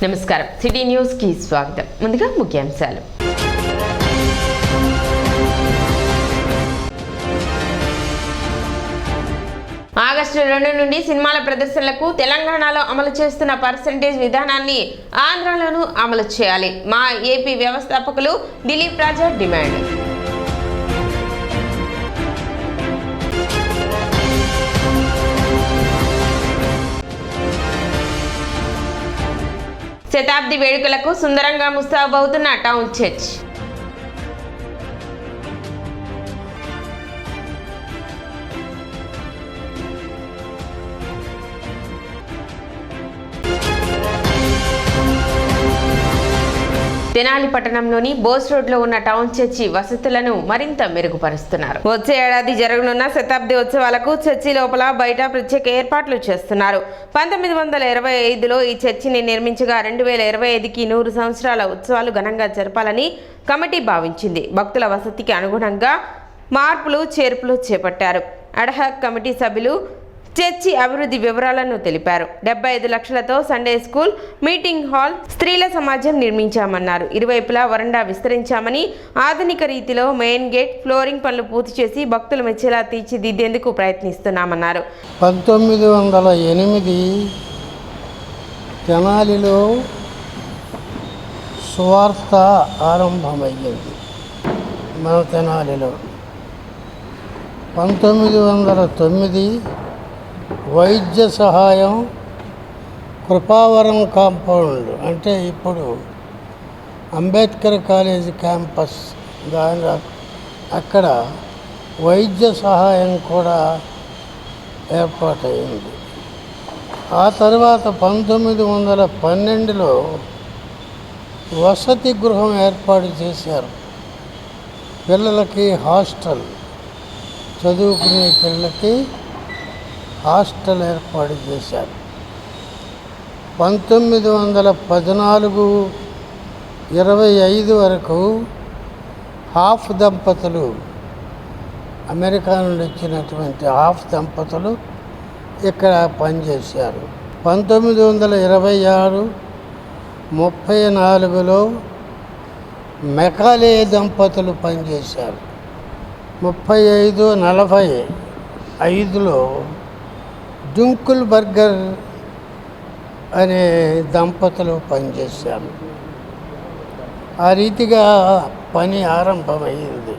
నమస్కారం city news కి స్వాగతం. ముందుగా ముఖ్యాంశాలు. ఆగస్టు 2 నుండి సినిమాల ప్రదర్శనలకు తెలంగాణలో అమలు చేస్తున్న పర్సెంటేజ్ విధానాన్ని ఆంధ్రలోనూ అమలు చేయాలి. మా ఏపీ వ్యవస్థాపకులు దిలీప్ రాజా డిమాండ్. శతాబ్ది వేడుకలకు సుందరంగా ముస్తాబవుతున్న టౌన్ చర్చ్. తెనాలి పట్టణంలోని బోస్ రోడ్లో ఉన్న టౌన్ చర్చి వసతులను మరింత మెరుగుపరుస్తున్నారు. వచ్చే ఏడాది జరగనున్న శతాబ్ది ఉత్సవాలకు చర్చి లోపల బయట ప్రత్యేక ఏర్పాట్లు చేస్తున్నారు. 1925లో ఈ చర్చిని నిర్మించగా 2025కి 100 సంవత్సరాల ఉత్సవాలు ఘనంగా జరపాలని కమిటీ భావించింది. భక్తుల వసతికి అనుగుణంగా మార్పులు చేర్పులు చేపట్టారు. అడ్హాక్ కమిటీ సభ్యులు చర్చి అభివృద్ధి వివరాలను తెలిపారు. 75 లక్షలతో సండే స్కూల్, మీటింగ్ హాల్, స్త్రీల సమాజం నిర్మించామన్నారు. ఇరువైపులా వరండా విస్తరించామని, ఆధునిక రీతిలో మెయిన్ గేట్, ఫ్లోరింగ్ పనులు పూర్తి చేసి భక్తులు మెచ్చేలా తీర్చిదిద్దేందుకు ప్రయత్నిస్తున్నామన్నారు. 1908 తెనాలిలో సువార్త ఆరంభమయ్యింది. మన తెనాలిలో 1909 వైద్య సహాయం కృపావరం కాంపౌండ్, అంటే ఇప్పుడు అంబేద్కర్ కాలేజీ క్యాంపస్, దాని అక్కడ వైద్య సహాయం కూడా ఏర్పాటైంది. ఆ తర్వాత 1912లో వసతి గృహం ఏర్పాటు చేశారు. పిల్లలకి హాస్టల్, చదువుకునే పిల్లలకి హాస్టల్ ఏర్పాటు చేశారు. 1914-25 వరకు హాఫ్ దంపతులు, అమెరికా నుండి వచ్చినటువంటి హాఫ్ దంపతులు ఇక్కడ పనిచేశారు. 1926-34లో మెకాలే దంపతులు పనిచేశారు. 35-45లో డుంకుల్ బర్గర్ అనే దంపతులు పనిచేశారు. ఆ రీతిగా పని ఆరంభమైంది.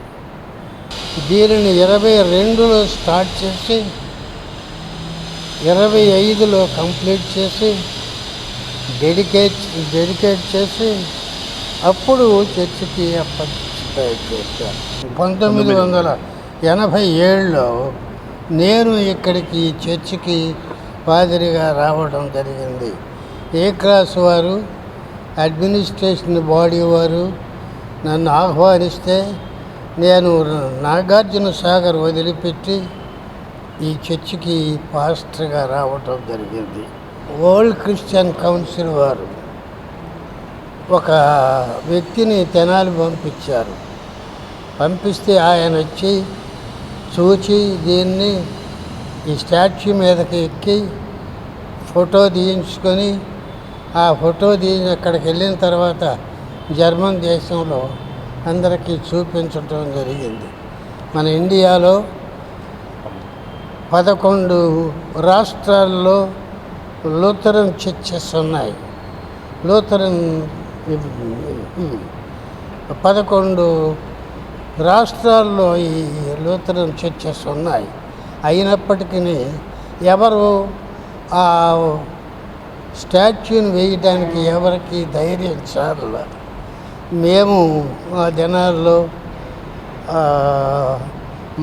దీనిని 22లో స్టార్ట్ చేసి 25లో కంప్లీట్ చేసి డెడికేట్ చేసి అప్పుడు చర్చికి చేశారు. 1987లో నేను ఇక్కడికి చర్చికి పాదిరిగా రావడం జరిగింది. ఏ క్లాస్ వారు, అడ్మినిస్ట్రేషన్ బాడీ వారు నన్ను ఆహ్వానిస్తే నేను నాగార్జున సాగర్ వదిలిపెట్టి ఈ చర్చికి పాస్టర్గా రావటం జరిగింది. వరల్డ్ క్రిస్టియన్ కౌన్సిల్ వారు ఒక వ్యక్తిని తెనాలి పంపించారు. పంపిస్తే ఆయన వచ్చి చూచి దీన్ని ఈ స్టాచ్యూ మీదకి ఎక్కి ఫోటో తీయించుకొని, ఆ ఫోటో అక్కడికి వెళ్ళిన తర్వాత జర్మన్ దేశంలో అందరికీ చూపించడం జరిగింది. మన ఇండియాలో 11 రాష్ట్రాల్లో లూథరన్ చర్చెస్ ఉన్నాయి. 11 రాష్ట్రాల్లో ఈ లూథరన్ చర్చెస్ ఉన్నాయి. అయినప్పటికీ ఎవరు ఆ స్టాచ్యూని వేయడానికి ఎవరికి ధైర్యం చాల. మేము ఆ దినాల్లో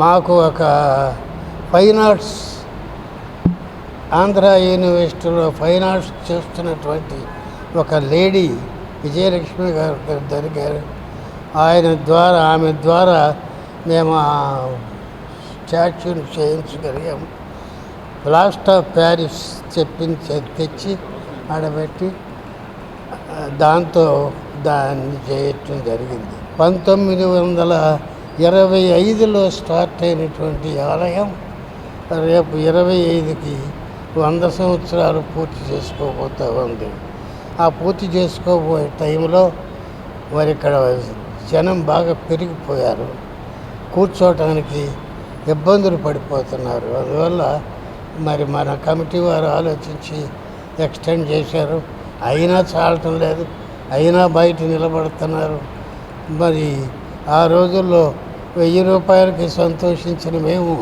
మాకు ఒక ఫైన్ ఆర్ట్స్, ఆంధ్ర యూనివర్సిటీలో ఫైన్ ఆర్ట్స్ చేస్తున్నటువంటి ఒక లేడీ విజయలక్ష్మి గారు దొరికారు. ఆమె ద్వారా మేము ఆ స్టాచ్యూని చేయించగలిగాము. ప్లాస్టర్ ఆఫ్ ప్యారిస్ తెచ్చి ఆడబెట్టి దాన్ని చేయటం జరిగింది. 1925లో స్టార్ట్ అయినటువంటి ఆలయం రేపు 25కి 100 సంవత్సరాలు పూర్తి చేసుకోబోతూ ఉంది. ఆ పూర్తి చేసుకోబోయే టైంలో మరి ఇక్కడ జనం బాగా పెరిగిపోయారు, కూర్చోవటానికి ఇబ్బందులు పడిపోతున్నారు. అందువల్ల మరి మన కమిటీ వారు ఆలోచించి ఎక్స్టెండ్ చేశారు. అయినా చాలటం లేదు, అయినా బయట నిలబడుతున్నారు. మరి ఆ రోజుల్లో 1000 రూపాయలకి సంతోషించిన మేము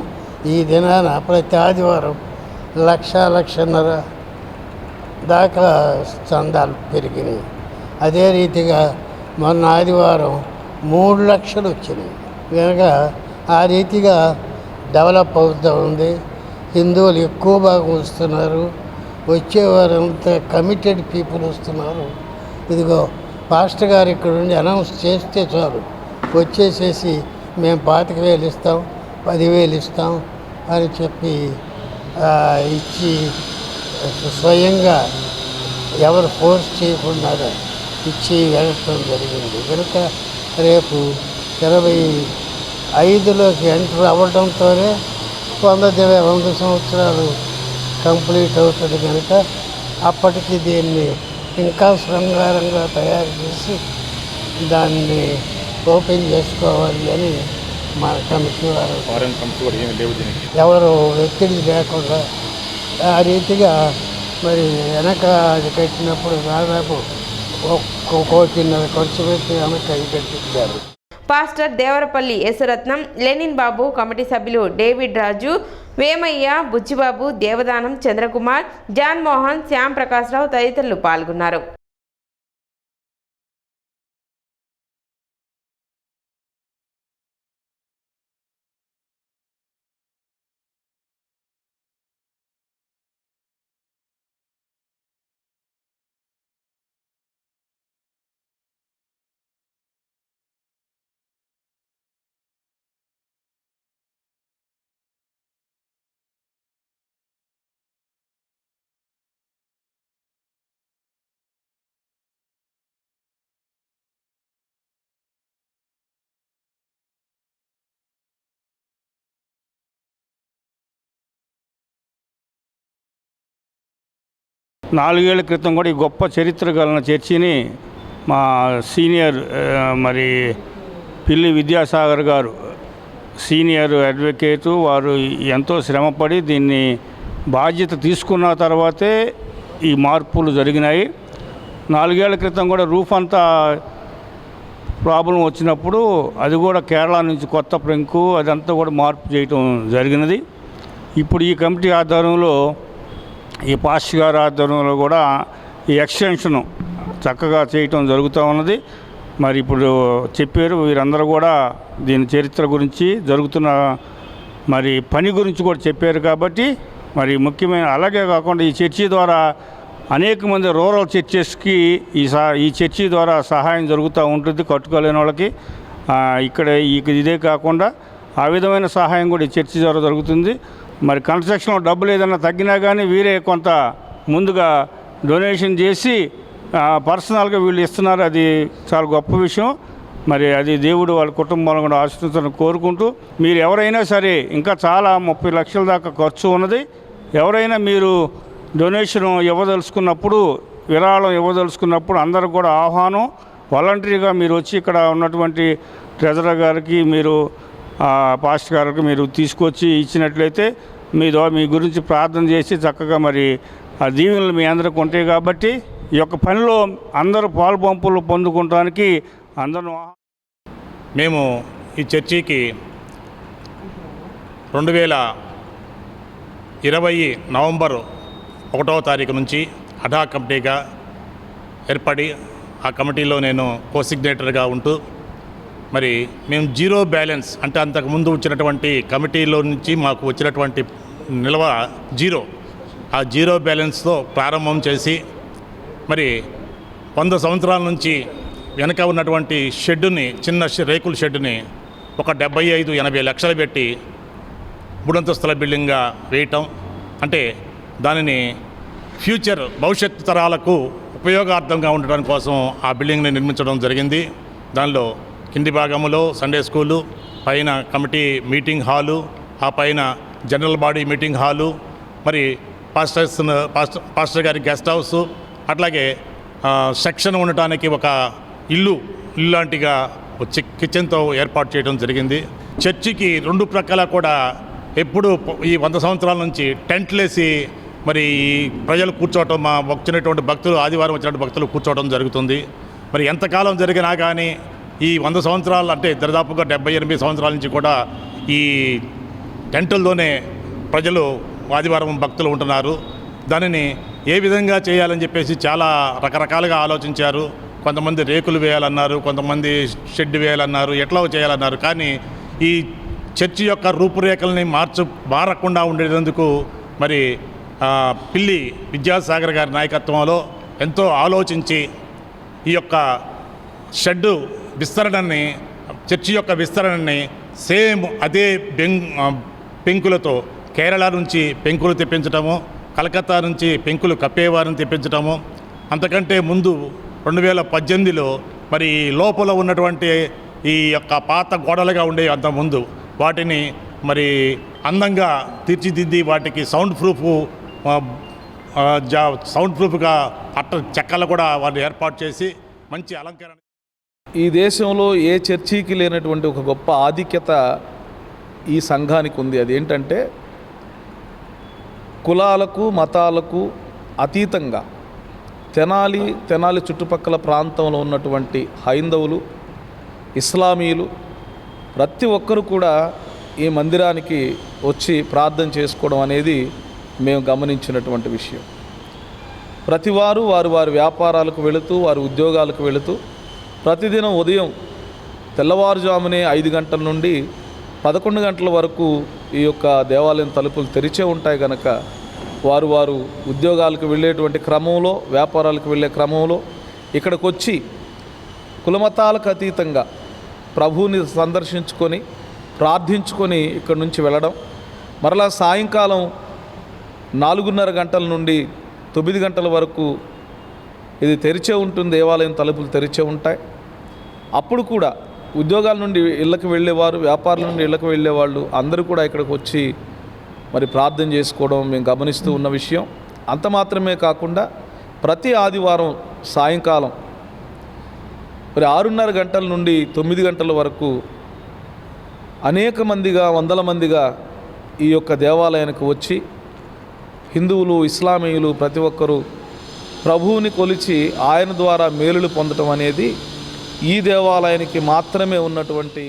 ఈ దినాన ప్రతి ఆదివారం 1,00,000-1,50,000 దాకా చందాలు పెరిగినాయి. అదే రీతిగా మొన్న ఆదివారం 3 లక్షలు వచ్చినాయి. కనుక ఆ రీతిగా డెవలప్ అవుతూ ఉంది. హిందువులు ఎక్కువ బాగా వస్తున్నారు, వచ్చేవారంతా కమిటెడ్ పీపుల్ వస్తున్నారు. ఇదిగో పాస్టర్ గారు ఇక్కడ నుండి అనౌన్స్ చేస్తే చాలు, వచ్చేసేసి మేము 25,000 ఇస్తాం, 10,000 ఇస్తాం అని చెప్పి ఇచ్చి స్వయంగా ఎవరు ఫోర్స్ చేయకుండా ఇచ్చి వెళ్ళటం జరిగింది. కనుక రేపు 25లోకి ఎంటర్ అవ్వడంతోనే 100 సంవత్సరాలు కంప్లీట్ అవుతుంది. కనుక అప్పటికి దీన్ని ఇంకా శృంగారంగా తయారు చేసి దాన్ని ఓపెన్ చేసుకోవాలి అని మా కమిటీ వారు ఎవరు ఒత్తిడి లేకుండా ఆ రీతిగా మరి వెనక అది కట్టినప్పుడు దాదాపు 1.5 కోటి ఖర్చు పెట్టి వెనక అది కట్టించారు. పాస్టర్ దేవరపల్లి యేసురత్నం, లెనిన్ బాబు, కమిటీ సభ్యులు డేవిడ్ రాజు, వేమయ్య, బుచ్చిబాబు, దేవదానం, చంద్రకుమార్, జాన్ మోహన్, శ్యామ్ ప్రకాశ్ రావు తదితరులు పాల్గొన్నారు. నాలుగేళ్ల క్రితం కూడా ఈ గొప్ప చరిత్ర కలిగిన చర్చిని మా సీనియర్ మరి పిల్లి విద్యాసాగర్ గారు సీనియర్ అడ్వకేటు వారు ఎంతో శ్రమపడి దీన్ని బాధ్యత తీసుకున్న తర్వాతే ఈ మార్పులు జరిగినాయి. 4 ఏళ్ల క్రితం కూడా రూఫ్ అంతా ప్రాబ్లం వచ్చినప్పుడు అది కూడా కేరళ నుంచి కొత్త పెంకు అదంతా కూడా మార్పు చేయటం జరిగినది. ఇప్పుడు ఈ కమిటీ ఆధ్వర్యంలో ఈ పాస్టర్ గారి ఆధ్వర్యంలో కూడా ఈ ఎక్స్టెన్షను చక్కగా చేయటం జరుగుతూ ఉన్నది. మరి ఇప్పుడు చెప్పారు వీరందరూ కూడా దీని చరిత్ర గురించి జరుగుతున్న మరి పని గురించి కూడా చెప్పారు. కాబట్టి మరి ముఖ్యమైన అలాగే కాకుండా ఈ చర్చి ద్వారా అనేక మంది రూరల్ చర్చెస్కి ఈ చర్చి ద్వారా సహాయం జరుగుతూ ఉంటుంది. కట్టుకోలేని వాళ్ళకి ఇక్కడ ఇదే కాకుండా ఆ విధమైన సహాయం కూడా ఈ చర్చి ద్వారా జరుగుతుంది. మరి కన్స్ట్రక్షన్లో డబ్బులు ఏదైనా తగ్గినా కానీ వీరే కొంత ముందుగా డొనేషన్ చేసి పర్సనల్గా వీళ్ళు ఇస్తున్నారు. అది చాలా గొప్ప విషయం. మరి అది దేవుడు వాళ్ళ కుటుంబాలను కూడా ఆశీర్వదించాలని కోరుకుంటూ మీరు ఎవరైనా సరే ఇంకా చాలా 30 లక్షల దాకా ఖర్చు ఉన్నది. ఎవరైనా మీరు డొనేషన్ ఇవ్వదలుచుకున్నప్పుడు విరాళం ఇవ్వదలుచుకున్నప్పుడు అందరూ కూడా ఆహ్వానం. వాలంటరీగా మీరు వచ్చి ఇక్కడ ఉన్నటువంటి ట్రెజరర్ గారికి మీరు పాస్టర్ గారికి మీరు తీసుకొచ్చి ఇచ్చినట్లయితే మీ గురించి ప్రార్థన చేసి చక్కగా మరి ఆ దీవెనలు మీ అందరికి ఉంటాయి. కాబట్టి ఈ యొక్క పనిలో అందరూ పాలుపంపులు పొందుకోవడానికి అందరూ మేము ఈ చర్చికి 2020 నవంబర్ 1వ తారీఖు నుంచి అడా కమిటీగా ఏర్పడి ఆ కమిటీలో నేను కో-సిగ్నేటర్గా ఉంటూ మరి మేము జీరో బ్యాలెన్స్ అంటే అంతకుముందు వచ్చినటువంటి కమిటీలో నుంచి మాకు వచ్చినటువంటి నిల్వ జీరో, ఆ జీరో బ్యాలెన్స్తో ప్రారంభం చేసి మరి 100 సంవత్సరాల నుంచి వెనక ఉన్నటువంటి షెడ్డుని చిన్న రేకుల షెడ్డుని ఒక 75-80 లక్షలు పెట్టి 3 అంతస్తుల బిల్డింగ్గా వేయటం, అంటే దానిని ఫ్యూచర్ భవిష్యత్తు తరాలకు ఉపయోగార్థంగా ఉండడం కోసం ఆ బిల్డింగ్ని నిర్మించడం జరిగింది. దానిలో కింది భాగంలో సండే స్కూలు, పైన కమిటీ మీటింగ్ హాలు, ఆ పైన జనరల్ బాడీ మీటింగ్ హాలు, మరి పాస్టర్ గారి గెస్ట్ హౌసు, అట్లాగే సెక్షన్ ఉండటానికి ఒక ఇల్లు లాంటిగా కిచెన్తో ఏర్పాటు చేయడం జరిగింది. చర్చికి రెండు ప్రక్కల కూడా ఎప్పుడు ఈ 100 సంవత్సరాల నుంచి టెంట్లేసి మరి ప్రజలు కూర్చోవటం, మా వచ్చినటువంటి భక్తులు, ఆదివారం వచ్చినటువంటి భక్తులు కూర్చోవడం జరుగుతుంది. మరి ఎంతకాలం జరిగినా కానీ ఈ 100 సంవత్సరాలు అంటే దాదాపుగా 78 సంవత్సరాల నుంచి కూడా ఈ టెంటుల్లోనే ప్రజలు ఆదివారం భక్తులు ఉంటున్నారు. దానిని ఏ విధంగా చేయాలని చెప్పేసి చాలా రకరకాలుగా ఆలోచించారు. కొంతమంది రేకులు వేయాలన్నారు, కొంతమంది షెడ్ వేయాలన్నారు, ఎట్లా చేయాలన్నారు. కానీ ఈ చర్చి యొక్క రూపురేఖల్ని మారకుండా ఉండేందుకు మరి పిల్లి విద్యాసాగర్ గారి నాయకత్వంలో ఎంతో ఆలోచించి ఈ యొక్క షెడ్డు విస్తరణని, చర్చి యొక్క విస్తరణని సేమ్ అదే పెంకులతో కేరళ నుంచి పెంకులు తెప్పించడము, కలకత్తా నుంచి పెంకులు కప్పేవారిని తెప్పించడము, అంతకంటే ముందు 2018లో మరి లోపల ఉన్నటువంటి ఈ యొక్క పాత గోడలుగా ఉండే అంత ముందు వాటిని మరి అందంగా తీర్చిదిద్ది వాటికి సౌండ్ ప్రూఫ్గా చెక్కలు కూడా వాటిని ఏర్పాటు చేసి మంచి అలంకరణ. ఈ దేశంలో ఏ చర్చికి లేనటువంటి ఒక గొప్ప ఆధిక్యత ఈ సంఘానికి ఉంది. అదేంటంటే కులాలకు మతాలకు అతీతంగా తెనాలి చుట్టుపక్కల ప్రాంతంలో ఉన్నటువంటి హైందవులు, ఇస్లామీయులు ప్రతి ఒక్కరు కూడా ఈ మందిరానికి వచ్చి ప్రార్థన చేసుకోవడం అనేది మేము గమనించినటువంటి విషయం. ప్రతివారు వారి వ్యాపారాలకు వెళుతూ, వారి ఉద్యోగాలకు వెళుతూ ప్రతిదినం ఉదయం తెల్లవారుజామునే 5 గంటల నుండి 11 గంటల వరకు ఈ యొక్క దేవాలయం తలుపులు తెరిచే ఉంటాయి కనుక వారు ఉద్యోగాలకు వెళ్ళేటువంటి క్రమంలో, వ్యాపారాలకు వెళ్ళే క్రమంలో ఇక్కడికి వచ్చి కులమతాలకు అతీతంగా ప్రభువుని సందర్శించుకొని ప్రార్థించుకొని ఇక్కడి నుంచి వెళ్ళడం, మరలా సాయంకాలం 4:30 గంటల నుండి 9 గంటల వరకు ఇది తెరిచే ఉంటుంది, దేవాలయం తలుపులు తెరిచే ఉంటాయి. అప్పుడు కూడా ఉద్యోగాల నుండి ఇళ్ళకి వెళ్ళేవారు, వ్యాపారాల నుండి ఇళ్ళకి వెళ్ళేవాళ్ళు అందరూ కూడా ఇక్కడికి వచ్చి మరి ప్రార్థన చేసుకోవడం మేము గమనిస్తూ ఉన్న విషయం. అంత మాత్రమే కాకుండా ప్రతి ఆదివారం సాయంకాలం మరి 6:30 గంటల నుండి 9 గంటల వరకు అనేక మందిగా, వందల మందిగా ఈ యొక్క దేవాలయానికి వచ్చి హిందువులు, ఇస్లామీయులు ప్రతి ఒక్కరూ ప్రభువుని కొలిచి ఆయన ద్వారా మేలులు పొందడం అనేది ఈ దేవాలయానికి మాత్రమే ఉన్నటువంటి.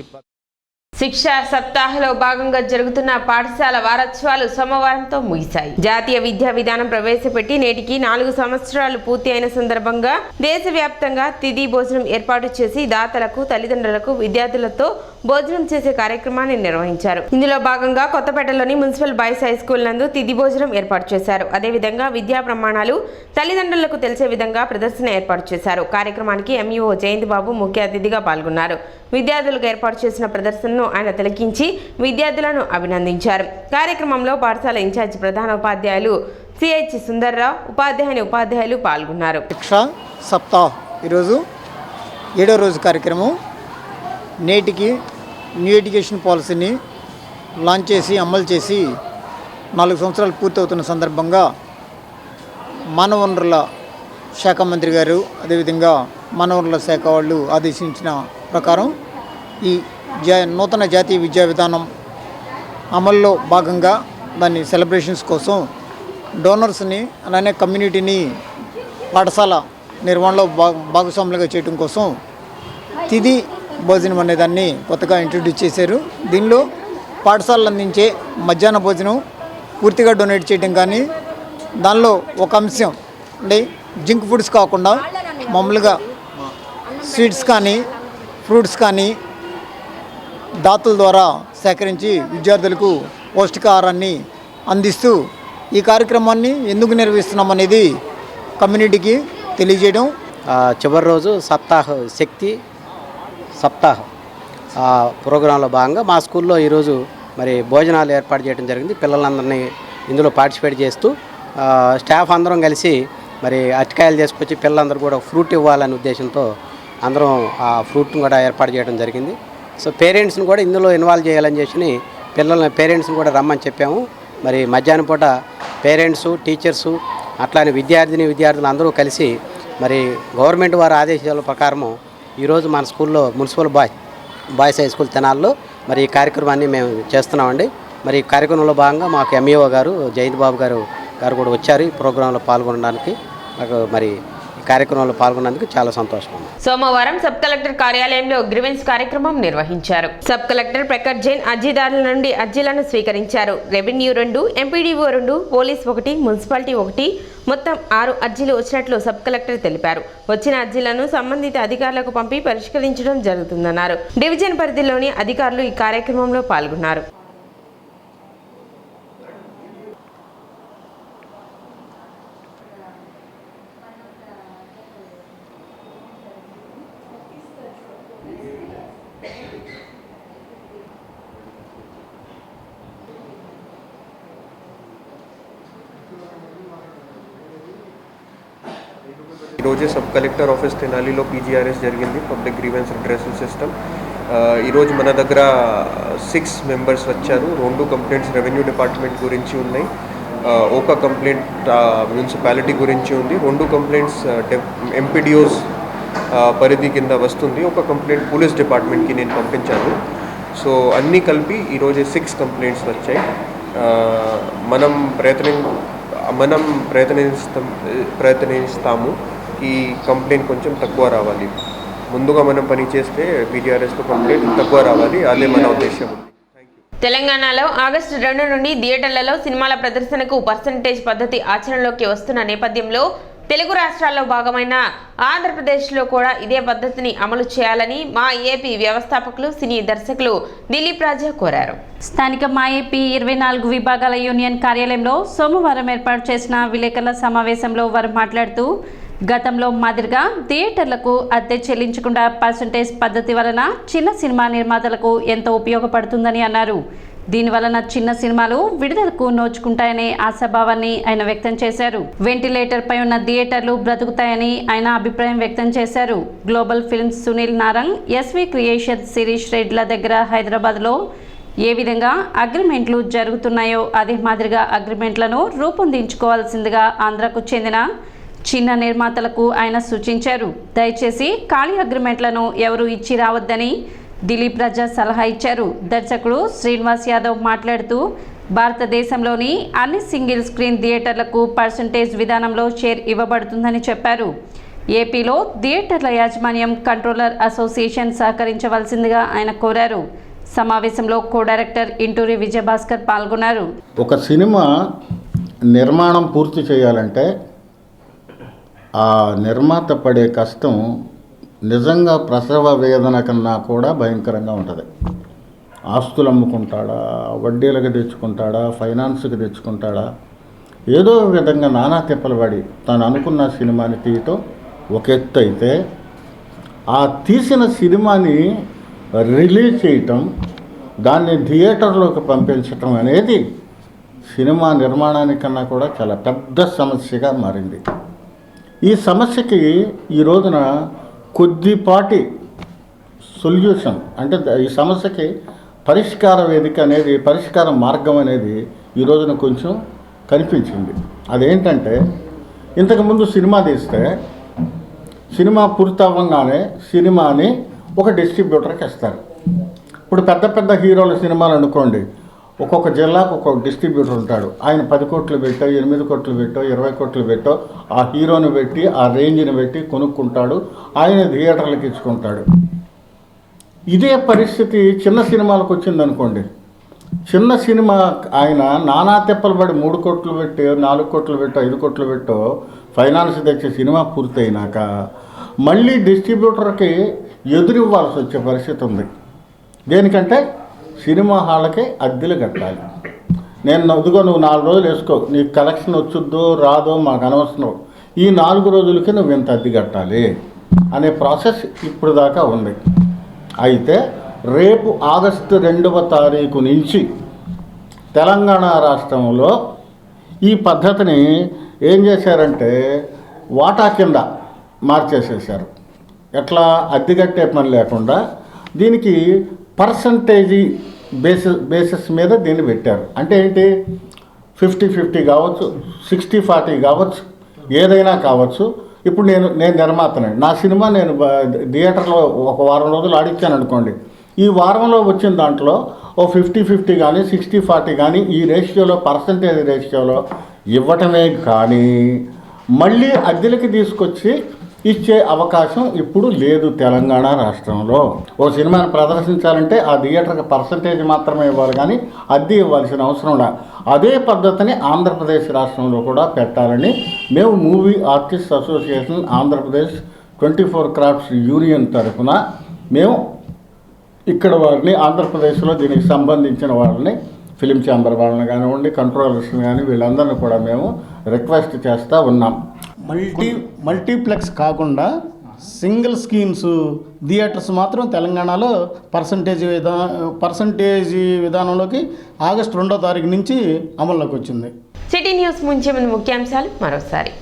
శిక్షా సప్తాహలో భాగంగా జరుగుతున్న పాఠశాల వారోత్సవాలు సోమవారంతో ముగిశాయి. జాతీయ విద్యా విధానం ప్రవేశపెట్టి నేటికి 4 సంవత్సరాలు పూర్తి అయిన సందర్భంగా దేశవ్యాప్తంగా తిథి భోజనం ఏర్పాటు చేసి దాతలకు, తల్లిదండ్రులకు, విద్యార్థులతో భోజనం చేసే కార్యక్రమాన్ని నిర్వహించారు. ఇందులో భాగంగా కొత్తపేటలోని మున్సిపల్ బాయ్స్ హై స్కూల్ నందు తిథి భోజనం ఏర్పాటు చేశారు. అదేవిధంగా విద్యా ప్రమాణాలు తల్లిదండ్రులకు తెలిసే విధంగా ప్రదర్శన ఏర్పాటు చేశారు. కార్యక్రమానికి ఎంఈఓ జయంతి బాబు ముఖ్య అతిథిగా పాల్గొన్నారు. విద్యార్థులకు ఏర్పాటు చేసిన ప్రదర్శనను ఆయన తిలకించి విద్యార్థులను అభినందించారు. కార్యక్రమంలో పాఠశాల ఇన్ఛార్జి ప్రధాన ఉపాధ్యాయులు సిహెచ్ సుందర్రావు, ఉపాధ్యాయులు పాల్గొన్నారు. శిక్షా సప్తాహ్ ఈరోజు 7వ రోజు కార్యక్రమం. నేటికి న్యూ ఎడ్యుకేషన్ పాలసీని లాంచ్ చేసి అమలు చేసి 4 సంవత్సరాలు పూర్తవుతున్న సందర్భంగా మానవ వనరుల శాఖ మంత్రి గారు, అదేవిధంగా మానవ వనరుల శాఖ వాళ్ళు ఆదేశించిన ప్రకారం ఈ నూతన జాతీయ విద్యా విధానం అమల్లో భాగంగా దాన్ని సెలబ్రేషన్స్ కోసం డోనర్స్ని, అలానే కమ్యూనిటీని పాఠశాల నిర్వహణలో భాగస్వాములుగా చేయడం కోసం తిథి భోజనం అనే దాన్ని కొత్తగా ఇంట్రడ్యూస్ చేశారు. దీనిలో పాఠశాలలు అందించే మధ్యాహ్న భోజనం పూర్తిగా డొనేట్ చేయడం కానీ, దానిలో ఒక అంశం అంటే జంక్ ఫుడ్స్ కాకుండా మామూలుగా స్వీట్స్ కానీ, ఫ్రూట్స్ కానీ దాతల ద్వారా సేకరించి విద్యార్థులకు పౌష్టికాహారాన్ని అందిస్తూ ఈ కార్యక్రమాన్ని ఎందుకు నిర్వహిస్తున్నామనేది కమ్యూనిటీకి తెలియజేయడం. చివరి రోజు శక్తి సప్తాహ్ ప్రోగ్రాంలో భాగంగా మా స్కూల్లో ఈరోజు మరి భోజనాలు ఏర్పాటు చేయడం జరిగింది. పిల్లలందరినీ ఇందులో పార్టిసిపేట్ చేస్తూ స్టాఫ్ అందరం కలిసి మరి అరటికాయలు తీసుకొచ్చి పిల్లలందరూ కూడా ఫ్రూట్ ఇవ్వాలనే ఉద్దేశంతో అందరం ఆ ఫ్రూట్ని కూడా ఏర్పాటు చేయడం జరిగింది. సో పేరెంట్స్ని కూడా ఇందులో ఇన్వాల్వ్ చేయాలని చేసి పేరెంట్స్ని కూడా రమ్మని చెప్పాము. మరి మధ్యాహ్నం పూట పేరెంట్సు, టీచర్సు, అట్లానే విద్యార్థులు అందరూ కలిసి మరి గవర్నమెంట్ వారి ఆదేశాల ప్రకారము ఈరోజు మన స్కూల్లో మున్సిపల్ బాయ్స్ హై స్కూల్ తెనాల్లో మరి ఈ కార్యక్రమాన్ని మేము చేస్తున్నామండి. మరి ఈ కార్యక్రమంలో భాగంగా మాకు ఎంఈఓ గారు జయంత్ బాబు గారు కూడా వచ్చారు ఈ ప్రోగ్రాంలో పాల్గొనడానికి. నాకు మరి ఈ కార్యక్రమంలో పాల్గొన్నందుకు చాలా సంతోషం ఉంది. సోమవారం సబ్ కలెక్టర్ కార్యాలయంలో గ్రీవెన్స్ కార్యక్రమం నిర్వహించారు. సబ్ కలెక్టర్ ప్రకాష్ జైన్ అర్జీదారుల నుండి అర్జీలను స్వీకరించారు. రెవెన్యూ 2, ఎంపీడీఓ 2, పోలీస్ 1, మున్సిపాలిటీ 1 మొత్తం 6 అర్జీలు వచ్చినట్లు సబ్ కలెక్టర్ తెలిపారు. వచ్చిన అర్జీలను సంబంధిత అధికారులకు పంపి పరిష్కరించడం జరుగుతుందన్నారు. డివిజన్ పరిధిలోని అధికారులు ఈ కార్యక్రమంలో పాల్గొన్నారు. ఈరోజే సబ్ కలెక్టర్ ఆఫీస్ తెనాలిలో పీజీఆర్ఎస్ జరిగింది, పబ్లిక్ గ్రీవెన్స్ రిడ్రెసల్ సిస్టమ్. ఈరోజు మన దగ్గర 6 మెంబర్స్ వచ్చారు. 2 కంప్లైంట్స్ రెవెన్యూ డిపార్ట్మెంట్ గురించి ఉన్నాయి, ఒక కంప్లైంట్ మున్సిపాలిటీ గురించి ఉంది, 2 కంప్లైంట్స్ ఎంపీడీఓస్ పరిధి కింద వస్తుంది, ఒక కంప్లైంట్ పోలీస్ డిపార్ట్మెంట్కి నేను పంపించాను. సో అన్నీ కలిపి ఈరోజు 6 కంప్లైంట్స్ వచ్చాయి. మనం ప్రయత్నిస్తాము ఈ కంప్లైంట్ కొంచెం తక్కువ రావాలి. ముందుగా మనం పని చేస్తే పీజీఆర్ఎస్లో కంప్లైంట్ తక్కువ రావాలి, అదే మన ఉద్దేశం. తెలంగాణలో ఆగస్టు 2 నుండి థియేటర్లలో సినిమాల ప్రదర్శనకు పర్సంటేజ్ పద్ధతి ఆచరణలోకి వస్తున్న నేపథ్యంలో తెలుగు రాష్ట్రాల్లో భాగమైన ఆంధ్రప్రదేశ్లో కూడా ఇదే పద్ధతిని అమలు చేయాలని మా ఏపీ వ్యవస్థాపకులు సినీ దర్శకులు దిలీప్ రాజా కోరారు. స్థానిక మా ఏపీ 24 విభాగాల యూనియన్ కార్యాలయంలో సోమవారం ఏర్పాటు చేసిన విలేకరుల సమావేశంలో వారు మాట్లాడుతూ గతంలో మాదిరిగా థియేటర్లకు అద్దె చెల్లించకుండా పర్సంటేజ్ పద్ధతి వలన చిన్న సినిమా నిర్మాతలకు ఎంతో ఉపయోగపడుతుందని అన్నారు. దీనివలన చిన్న సినిమాలు విడుదలకు నోచుకుంటాయనే ఆశాభావాన్ని ఆయన వ్యక్తం చేశారు. వెంటిలేటర్ పై ఉన్న థియేటర్లు బ్రతుకుతాయని ఆయన అభిప్రాయం వ్యక్తం చేశారు. Global films Sunil Narang, SV creation Shirish రెడ్డిల దగ్గర హైదరాబాద్లో ఏ విధంగా అగ్రిమెంట్లు జరుగుతున్నాయో అదే మాదిరిగా అగ్రిమెంట్లను రూపొందించుకోవాల్సిందిగా ఆంధ్రకు చెందిన చిన్న నిర్మాతలకు ఆయన సూచించారు. దయచేసి ఖాళీ అగ్రిమెంట్లను ఎవరు ఇచ్చి రావద్దని దిలీప్ రాజా సలహా ఇచ్చారు. దర్శకుడు శ్రీనివాస్ యాదవ్ మాట్లాడుతూ భారతదేశంలోని అన్ని సింగిల్ స్క్రీన్ థియేటర్లకు పర్సంటేజ్ విధానంలో షేర్ ఇవ్వబడుతుందని చెప్పారు. ఏపీలో థియేటర్ల యాజమాన్యం కంట్రోలర్ అసోసియేషన్ సహకరించవలసిందిగా ఆయన కోరారు. సమావేశంలో కో డైరెక్టర్ ఇంటూరి విజయభాస్కర్ పాల్గొన్నారు. ఒక సినిమా నిర్మాణం పూర్తి చేయాలంటే ఆ నిర్మాత పడే కష్టం నిజంగా ప్రసవ వేదన కన్నా కూడా భయంకరంగా ఉంటుంది. ఆస్తులు అమ్ముకుంటాడా, వడ్డీలకు తెచ్చుకుంటాడా, ఫైనాన్స్కి తెచ్చుకుంటాడా, ఏదో విధంగా నానా తిప్పలు పడి తను అనుకున్న సినిమాని తీయటం ఒక ఎత్తు అయితే, ఆ తీసిన సినిమాని రిలీజ్ చేయటం, దాన్ని థియేటర్లోకి పంపించటం అనేది సినిమా నిర్మాణానికన్నా కూడా చాలా పెద్ద సమస్యగా మారింది. ఈ సమస్యకి ఈ రోజున కొద్దిపాటి సొల్యూషన్ అంటే ఈ సమస్యకి పరిష్కార వేదిక అనేది, పరిష్కార మార్గం అనేది ఈ రోజున కొంచెం కనిపించింది. అదేంటంటే, ఇంతకుముందు సినిమా తీస్తే సినిమా పూర్తవ్వగానే సినిమాని ఒక డిస్ట్రిబ్యూటర్కి ఇస్తారు. ఇప్పుడు పెద్ద పెద్ద హీరోల సినిమాలు అనుకోండి, ఒక్కొక్క జిల్లాకు ఒక్కొక్క డిస్ట్రిబ్యూటర్ ఉంటాడు. ఆయన 10 కోట్లు పెట్టో, 8 కోట్లు పెట్టో, 20 కోట్లు పెట్టో ఆ హీరోని పెట్టి, ఆ రేంజ్ని పెట్టి కొనుక్కుంటాడు. ఆయన థియేటర్లకు ఇచ్చుకుంటాడు. ఇదే పరిస్థితి చిన్న సినిమాలకు వచ్చిందనుకోండి. చిన్న సినిమా ఆయన నానా తెప్పలు పడి 3 కోట్లు పెట్టి, 4 కోట్లు పెట్టో, 5 కోట్లు పెట్టో ఫైనాన్స్ తెచ్చే సినిమా పూర్తయినాక మళ్ళీ డిస్ట్రిబ్యూటర్కి ఎదురివ్వాల్సి వచ్చే పరిస్థితి ఉంది. దేనికంటే సినిమా హాళ్ళకి అద్దెలు కట్టాలి. నువ్వు 4 రోజులు వేసుకో, నీకు కలెక్షన్ వచ్చుద్దో రాదో మాకు అనవసరం, ఈ 4 రోజులకి నువ్వు ఇంత అద్దె కట్టాలి అనే ప్రాసెస్ ఇప్పుడు దాకా ఉంది. అయితే రేపు ఆగస్టు 2వ తారీఖు నుంచి తెలంగాణ రాష్ట్రంలో ఈ పద్ధతిని ఏం చేశారంటే వాటా కింద మార్చేసేసారు. ఎట్లా అద్దె కట్టే పని లేకుండా దీనికి పర్సంటేజీ బేసిస్ మీద దీన్ని పెట్టారు. అంటే ఏంటి, 50-50 కావచ్చు, 60-40 కావచ్చు, ఏదైనా కావచ్చు. ఇప్పుడు నేను నిర్మాతనే, నా సినిమా నేను థియేటర్లో ఒక వారం రోజులు ఆడిచ్చాను అనుకోండి, ఈ వారంలో వచ్చిన దాంట్లో ఓ 50-50 కానీ 60-40 కానీ ఈ రేషియోలో పర్సంటేజ్ రేషియోలో ఇవ్వటమే కానీ మళ్ళీ అద్దెలకి తీసుకొచ్చి ఇచ్చే అవకాశం ఇప్పుడు లేదు తెలంగాణ రాష్ట్రంలో. ఓ సినిమాని ప్రదర్శించాలంటే ఆ థియేటర్కి పర్సంటేజ్ మాత్రమే ఇవ్వాలి కానీ అద్దె ఇవ్వాల్సిన అవసరం లేదు. అదే పద్ధతిని ఆంధ్రప్రదేశ్ రాష్ట్రంలో కూడా పెట్టాలని మేము movie artist association Andhra Pradesh 24 crafts union తరఫున మేము ఇక్కడ వారిని ఆంధ్రప్రదేశ్లో దీనికి సంబంధించిన వాళ్ళని ఫిలిం ఛాంబర్ వాళ్ళని కానివ్వండి, కంట్రోలర్స్ని కానీ వీళ్ళందరినీ కూడా మేము రిక్వెస్ట్ చేస్తూ ఉన్నాం. మల్టీప్లెక్స్ కాకుండా సింగిల్ స్క్రీన్స్ థియేటర్స్ మాత్రం తెలంగాణలో పర్సంటేజ్ విధానంలోకి ఆగస్టు 2వ తారీఖు నుంచి అమల్లోకి వచ్చింది. సిటీ న్యూస్ ముంచే ముందు ముఖ్యాంశాలు మరోసారి.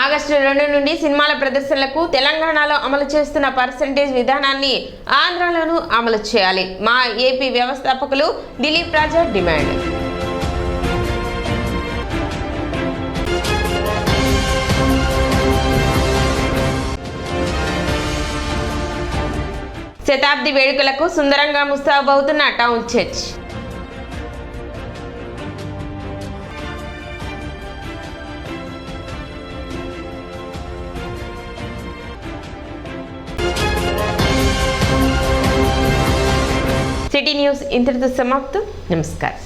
ఆగస్టు 2 నుండి సినిమాల ప్రదర్శనలకు తెలంగాణలో అమలు చేస్తున్న పర్సంటేజ్ విధానాన్ని ఆంధ్రాలోనూ అమలు చేయాలి. మా ఏపీ వ్యవస్థాపకులు దిలీప్ రాజా డిమాండ్. శతాబ్ది వేడుకలకు సుందరంగా ముస్తాబవుతున్న టౌన్ చర్చ్. సిటీ న్యూస్ ఇంతటితో సమాప్తం. నమస్కారం.